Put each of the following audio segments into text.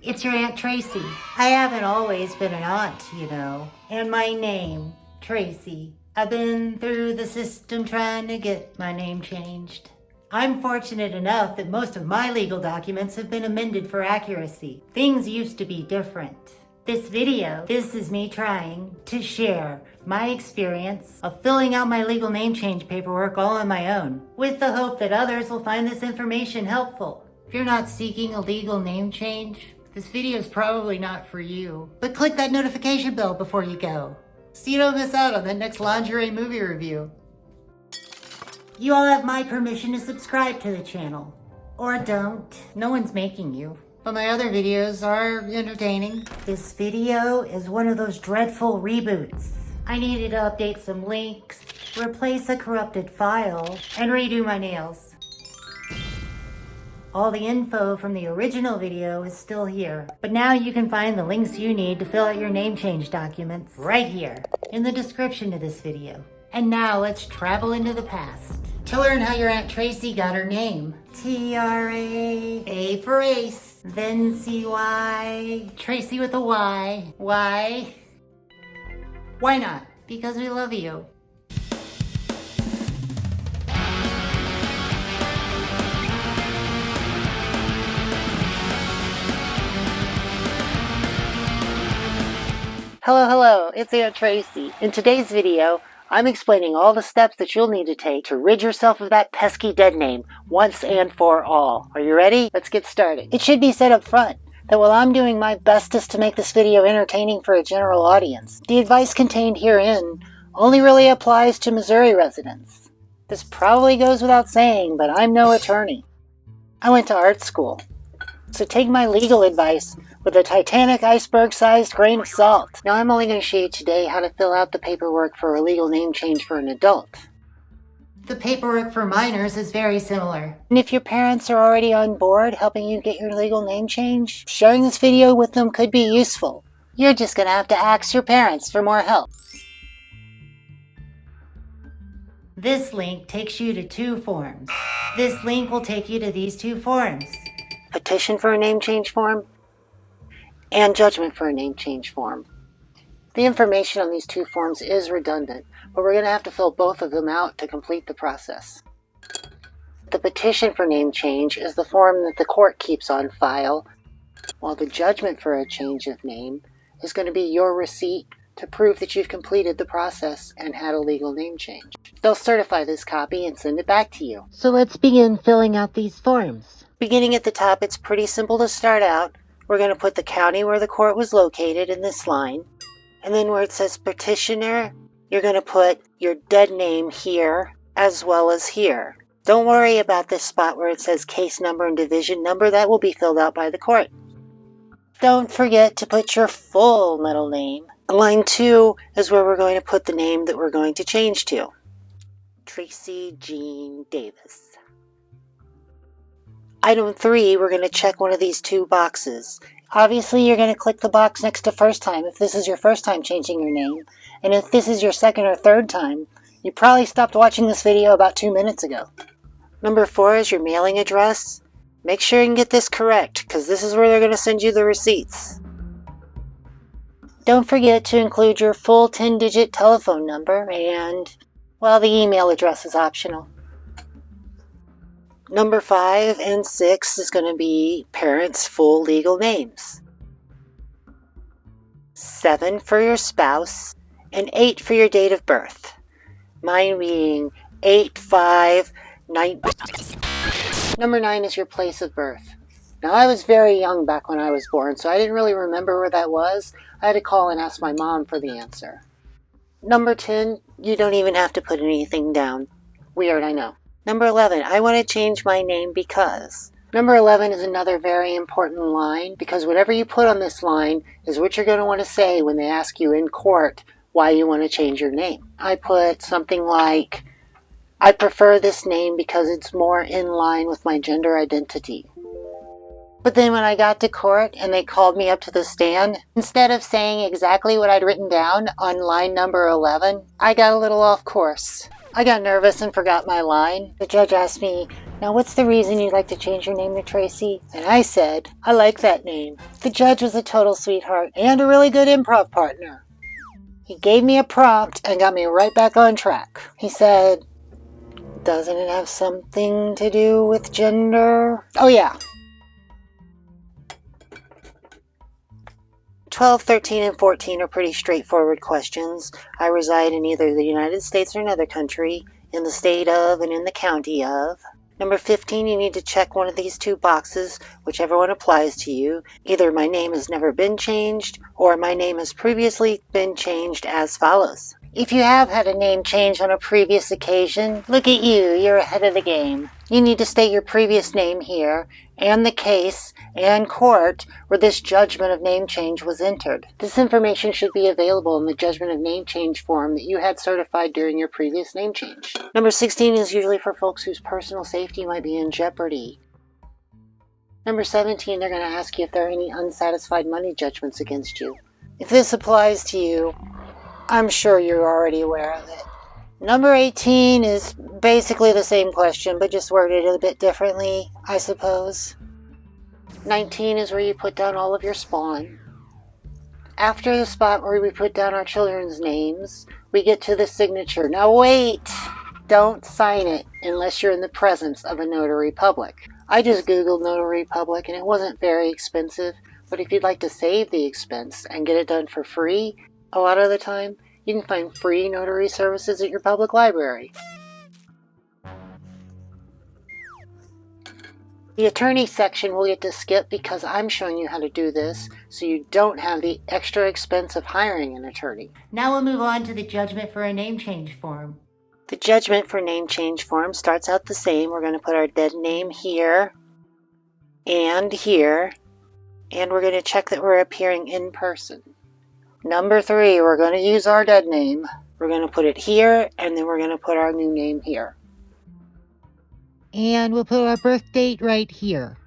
It's your Aunt Tracy. I haven't always been an aunt, you know. And my name, Tracy. I've been through the system trying to get my name changed. I'm fortunate enough that most of my legal documents have been amended for accuracy. Things used to be different. This is me trying to share my experience of filling out my legal name change paperwork all on my own, with the hope that others will find this information helpful. If you're not seeking a legal name change, this video is probably not for you. But click that notification bell before you go, so you don't miss out on that next lingerie movie review. You all have my permission to subscribe to the channel. Or don't. No one's making you. But my other videos are entertaining. This video is one of those dreadful reboots. I needed to update some links, replace a corrupted file, and redo my nails. All the info from the original video is still here, but now you can find the links you need to fill out your name change documents right here in the description of this video. And now let's travel into the past to learn how your Aunt Tracy got her name. T-R-A, A for Ace, then C-Y, Tracy with a Y. Why? Why not? Because we love you. Hello, it's Aunt Tracy. In today's video, I'm explaining all the steps that you'll need to take to rid yourself of that pesky dead name once and for all. Are you ready? Let's get started. It should be said up front that while I'm doing my bestest to make this video entertaining for a general audience, the advice contained herein only really applies to Missouri residents. This probably goes without saying, but I'm no attorney. I went to art school, so take my legal advice with a Titanic iceberg-sized grain of salt. Now I'm only going to show you today how to fill out the paperwork for a legal name change for an adult. The paperwork for minors is very similar. And if your parents are already on board helping you get your legal name change, sharing this video with them could be useful. You're just going to have to ask your parents for more help. This link takes you to two forms. This link will take you to these two forms. Petition for a name change form and judgment for a name change form. The information on these two forms is redundant, but we're going to have to fill both of them out to complete the process. The petition for name change is the form that the court keeps on file, while the judgment for a change of name is going to be your receipt to prove that you've completed the process and had a legal name change. They'll certify this copy and send it back to you. So let's begin filling out these forms. Beginning at the top, it's pretty simple to start out. We're going to put the county where the court was located in this line. And then where it says petitioner, you're going to put your dead name here as well as here. Don't worry about this spot where it says case number and division number. That will be filled out by the court. Don't forget to put your full middle name. Line 2 is where we're going to put the name that we're going to change to. Tracy Jean Davis. Item 3, we're going to check one of these two boxes. Obviously, you're going to click the box next to first time if this is your first time changing your name. And if this is your second or third time, you probably stopped watching this video about 2 minutes ago. Number 4 is your mailing address. Make sure you can get this correct, because this is where they're going to send you the receipts. Don't forget to include your full 10-digit telephone number and, well, the email address is optional. Number 5 and 6 is going to be parents' full legal names. 7 for your spouse, and 8 for your date of birth. Mine being 8/5/9. Number 9 is your place of birth. Now, I was very young back when I was born, so I didn't really remember where that was. I had to call and ask my mom for the answer. Number 10, you don't even have to put anything down. Weird, I know. Number 11, I want to change my name because. Number 11 is another very important line because whatever you put on this line is what you're going to want to say when they ask you in court why you want to change your name. I put something like, I prefer this name because it's more in line with my gender identity. But then when I got to court and they called me up to the stand, instead of saying exactly what I'd written down on line number 11, I got a little off course. I got nervous and forgot my line. The judge asked me Now, what's the reason you'd like to change your name to Tracy? And I said, I like that name. The judge was a total sweetheart and a really good improv partner. He gave me a prompt and got me right back on track. He said, doesn't it have something to do with gender? Oh yeah. 12, 13, and 14 are pretty straightforward questions. I reside in either the United States or another country, in the state of and in the county of. Number 15, you need to check one of these two boxes, whichever one applies to you. Either my name has never been changed, or my name has previously been changed as follows. If you have had a name change on a previous occasion, look at you, you're ahead of the game. You need to state your previous name here, and the case, and court where this judgment of name change was entered. This information should be available in the judgment of name change form that you had certified during your previous name change. Number 16 is usually for folks whose personal safety might be in jeopardy. Number 17, they're going to ask you if there are any unsatisfied money judgments against you. If this applies to you, I'm sure you're already aware of it. Number 18 is basically the same question, but just worded a bit differently, I suppose. 19 is where you put down all of your spawn. After the spot where we put down our children's names, we get to the signature. Now wait! Don't sign it unless you're in the presence of a notary public. I just googled notary public and it wasn't very expensive, but if you'd like to save the expense and get it done for free, a lot of the time, you can find free notary services at your public library. The attorney section we'll get to skip because I'm showing you how to do this, so you don't have the extra expense of hiring an attorney. Now we'll move on to the judgment for a name change form. The judgment for name change form starts out the same. We're going to put our dead name here, and we're going to check that we're appearing in person. Number 3, we're going to use our dead name. We're going to put it here, and then we're going to put our new name here. And we'll put our birth date right here.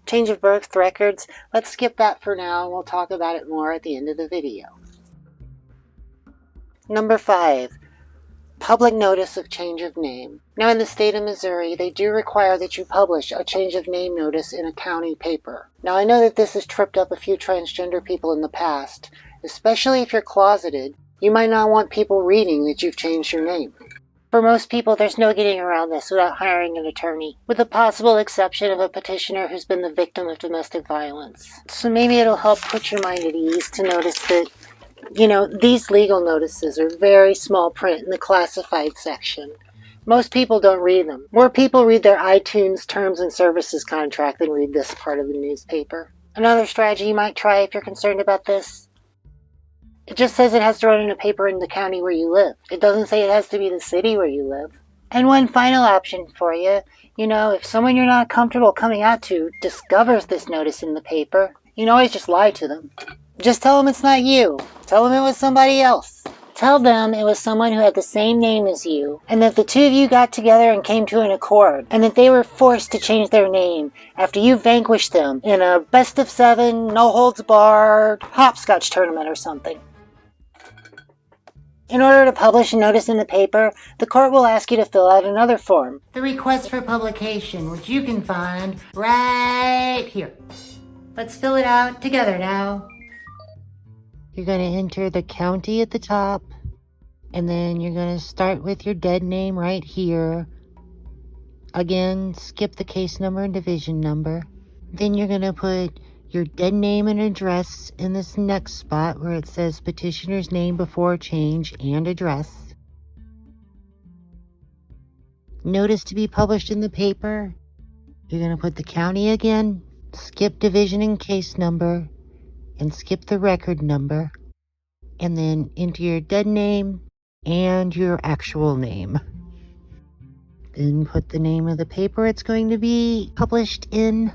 Change of birth records, let's skip that for now, and we'll talk about it more at the end of the video. Number 5, public notice of change of name. Now in the state of Missouri, they do require that you publish a change of name notice in a county paper. Now I know that this has tripped up a few transgender people in the past, especially if you're closeted. You might not want people reading that you've changed your name. For most people, there's no getting around this without hiring an attorney, with the possible exception of a petitioner who's been the victim of domestic violence. So maybe it'll help put your mind at ease to notice that, these legal notices are very small print in the classified section. Most people don't read them. More people read their iTunes Terms and Services contract than read this part of the newspaper. Another strategy you might try if you're concerned about this, it just says it has to run in a paper in the county where you live. It doesn't say it has to be the city where you live. And one final option for you, if someone you're not comfortable coming out to discovers this notice in the paper, you can always just lie to them. Just tell them it's not you. Tell them it was somebody else. Tell them it was someone who had the same name as you, and that the two of you got together and came to an accord, and that they were forced to change their name after you vanquished them in a best of 7, no-holds-barred hopscotch tournament or something. In order to publish a notice in the paper, the court will ask you to fill out another form. The request for publication, which you can find right here. Let's fill it out together now. You're going to enter the county at the top, and then you're going to start with your dead name right here. Again, skip the case number and division number. Then you're going to put your dead name and address in this next spot where it says petitioner's name before change and address. Notice to be published in the paper. You're going to put the county again, skip division and case number, and skip the record number, and then enter your dead name and your actual name. Then put the name of the paper it's going to be published in,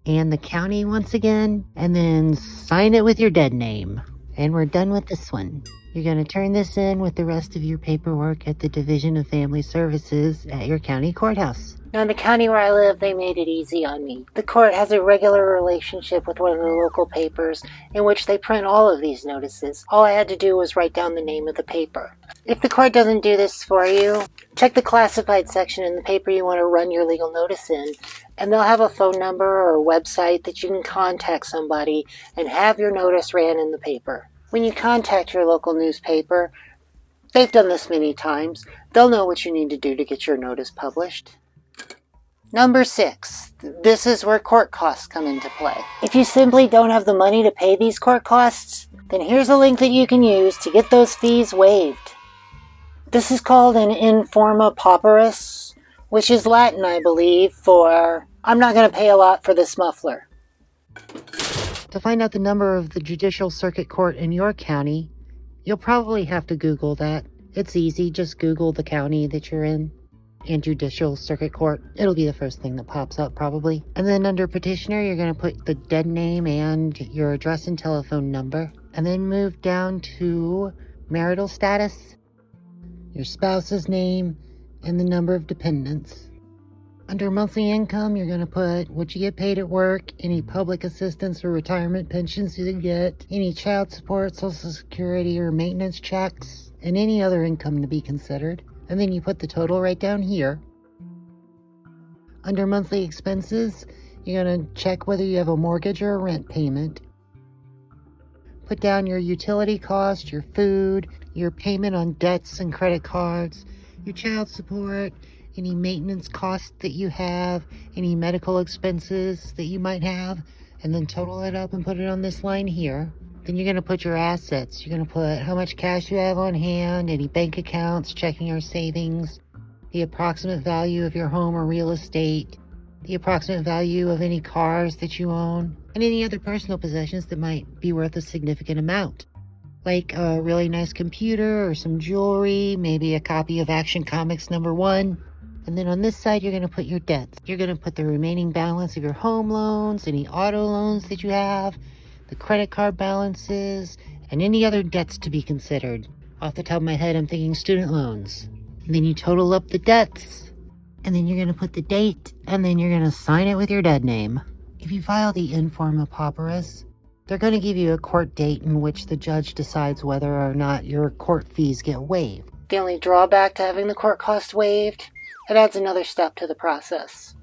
and the county once again, and then sign it with your dead name. And we're done with this one. You're going to turn this in with the rest of your paperwork at the Division of Family Services at your county courthouse. Now, in the county where I live, they made it easy on me. The court has a regular relationship with one of the local papers in which they print all of these notices. All I had to do was write down the name of the paper. If the court doesn't do this for you, check the classified section in the paper you want to run your legal notice in, and they'll have a phone number or a website that you can contact somebody and have your notice ran in the paper. When you contact your local newspaper, they've done this many times, they'll know what you need to do to get your notice published. Number 6, this is where court costs come into play. If you simply don't have the money to pay these court costs, then here's a link that you can use to get those fees waived. This is called an informa pauperis, which is Latin, I believe, for I'm not going to pay a lot for this muffler. To find out the number of the Judicial Circuit Court in your county, you'll probably have to Google that. It's easy, just Google the county that you're in and Judicial Circuit Court. It'll be the first thing that pops up probably. And then under petitioner, you're going to put the dead name and your address and telephone number. And then move down to marital status, your spouse's name, and the number of dependents. Under monthly income, you're going to put what you get paid at work, any public assistance or retirement pensions you get, any child support, social security, or maintenance checks, and any other income to be considered. And then you put the total right down here. Under monthly expenses, you're going to check whether you have a mortgage or a rent payment. Put down your utility cost, your food, your payment on debts and credit cards, your child support, any maintenance costs that you have, any medical expenses that you might have, and then total it up and put it on this line here. Then you're going to put your assets. You're going to put how much cash you have on hand, any bank accounts, checking or savings, the approximate value of your home or real estate, the approximate value of any cars that you own, and any other personal possessions that might be worth a significant amount, like a really nice computer or some jewelry, maybe a copy of Action Comics #1. And then on this side, you're going to put your debts. You're going to put the remaining balance of your home loans, any auto loans that you have, the credit card balances, and any other debts to be considered. Off the top of my head, I'm thinking student loans. And then you total up the debts, and then you're going to put the date, and then you're going to sign it with your dead name. If you file the informa pauperis, they're going to give you a court date in which the judge decides whether or not your court fees get waived. The only drawback to having the court costs waived, it adds another step to the process,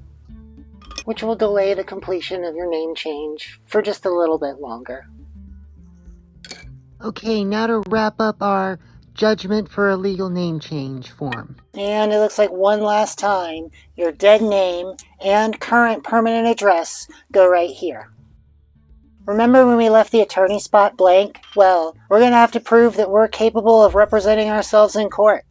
which will delay the completion of your name change for just a little bit longer. Okay, now to wrap up our judgment for a legal name change form. And it looks like one last time, your dead name and current permanent address go right here. Remember when we left the attorney spot blank? Well, we're going to have to prove that we're capable of representing ourselves in court.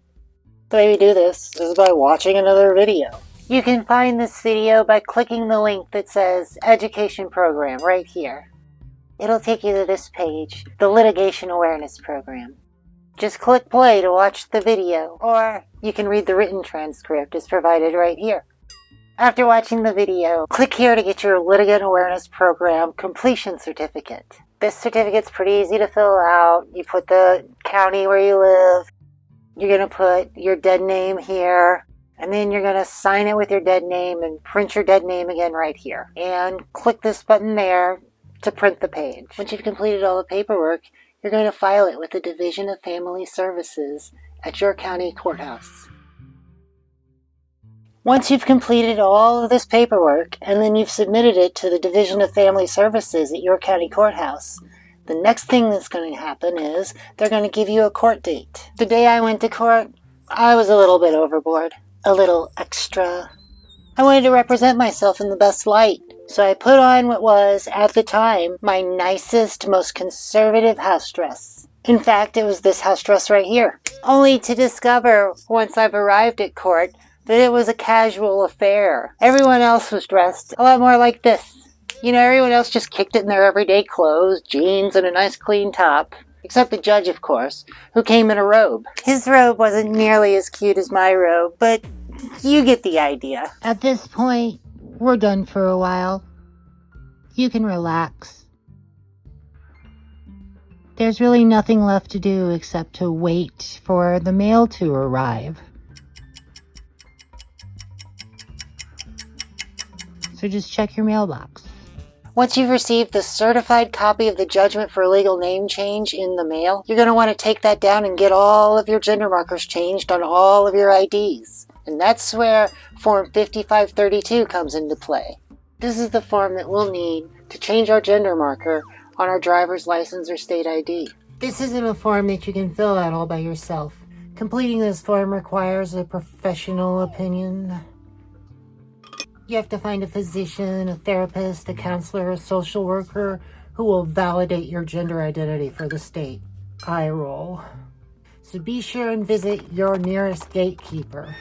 The way we do this is by watching another video. You can find this video by clicking the link that says Education Program right here. It'll take you to this page, the Litigation Awareness Program. Just click play to watch the video, or you can read the written transcript as provided right here. After watching the video, click here to get your Litigant Awareness Program completion certificate. This certificate's pretty easy to fill out. You put the county where you live, you're going to put your dead name here, and then you're going to sign it with your dead name and print your dead name again right here. And click this button there to print the page. Once you've completed all the paperwork, you're going to file it with the Division of Family Services at your county courthouse. Once you've completed all of this paperwork, and then you've submitted it to the Division of Family Services at your county courthouse, the next thing that's going to happen is they're going to give you a court date. The day I went to court, I was a little bit overboard. A little extra. I wanted to represent myself in the best light, so I put on what was, at the time, my nicest, most conservative house dress. In fact, it was this house dress right here. Only to discover, once I've arrived at court, that it was a casual affair. Everyone else was dressed a lot more like this. You know, everyone else just kicked it in their everyday clothes, jeans and a nice clean top. Except the judge, of course, who came in a robe. His robe wasn't nearly as cute as my robe, but you get the idea. At this point, we're done for a while. You can relax. There's really nothing left to do except to wait for the mail to arrive. So just check your mailbox. Once you've received the certified copy of the judgment for legal name change in the mail, you're going to want to take that down and get all of your gender markers changed on all of your IDs. And that's where Form 5532 comes into play. This is the form that we'll need to change our gender marker on our driver's license or state ID. This isn't a form that you can fill out all by yourself. Completing this form requires a professional opinion. You have to find a physician, a therapist, a counselor, a social worker who will validate your gender identity for the state. Eye roll. So be sure and visit your nearest gatekeeper.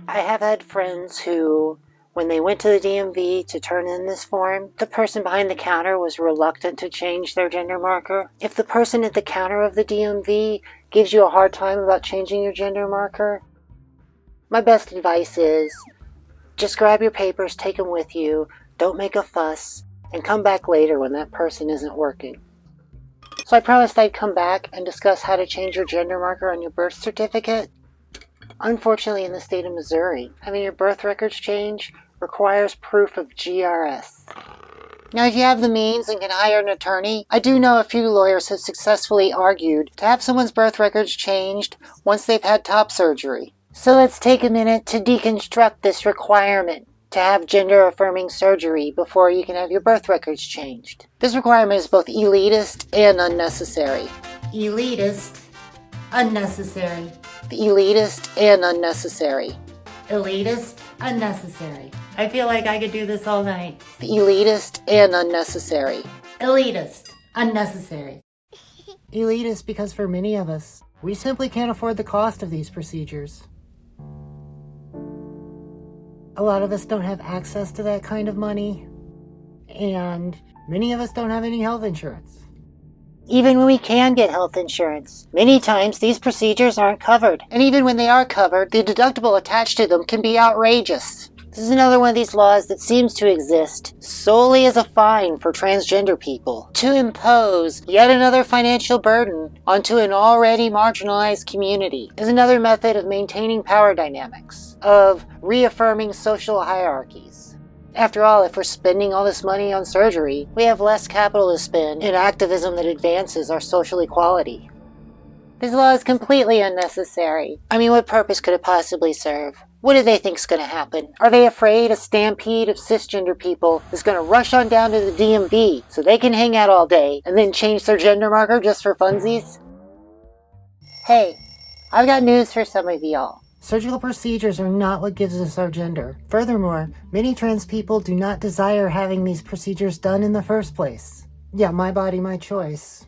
I have had friends who, when they went to the DMV to turn in this form, the person behind the counter was reluctant to change their gender marker. If the person at the counter of the DMV gives you a hard time about changing your gender marker, my best advice is just grab your papers, take them with you, don't make a fuss, and come back later when that person isn't working. So I promised I'd come back and discuss how to change your gender marker on your birth certificate. Unfortunately, in the state of Missouri, having your birth records changed requires proof of GRS. Now, if you have the means and can hire an attorney, I do know a few lawyers have successfully argued to have someone's birth records changed once they've had top surgery. So let's take a minute to deconstruct this requirement to have gender-affirming surgery before you can have your birth records changed. This requirement is both elitist and unnecessary. Elitist, unnecessary. Elitist and unnecessary. Elitist, unnecessary. I feel like I could do this all night. Elitist and unnecessary. Elitist, unnecessary. Elitist because for many of us, we simply can't afford the cost of these procedures. A lot of us don't have access to that kind of money, and many of us don't have any health insurance. Even when we can get health insurance, many times these procedures aren't covered. And even when they are covered, the deductible attached to them can be outrageous. This is another one of these laws that seems to exist solely as a fine for transgender people, to impose yet another financial burden onto an already marginalized community. Is another method of maintaining power dynamics, of reaffirming social hierarchies. After all, if we're spending all this money on surgery, we have less capital to spend in activism that advances our social equality. This law is completely unnecessary. I mean, what purpose could it possibly serve? What do they think is going to happen? Are they afraid a stampede of cisgender people is going to rush on down to the DMV so they can hang out all day and then change their gender marker just for funsies? Hey, I've got news for some of y'all. Surgical procedures are not what gives us our gender. Furthermore, many trans people do not desire having these procedures done in the first place. Yeah, my body, my choice.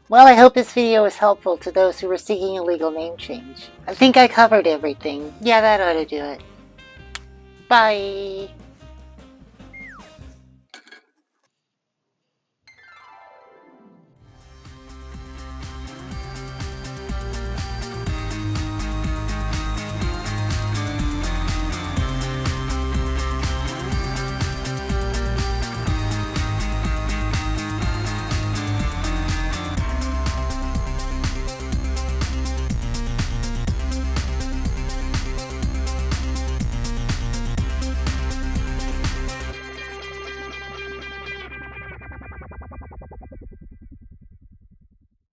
Well, I hope this video was helpful to those who were seeking a legal name change. I think I covered everything. Yeah, that ought to do it. Bye!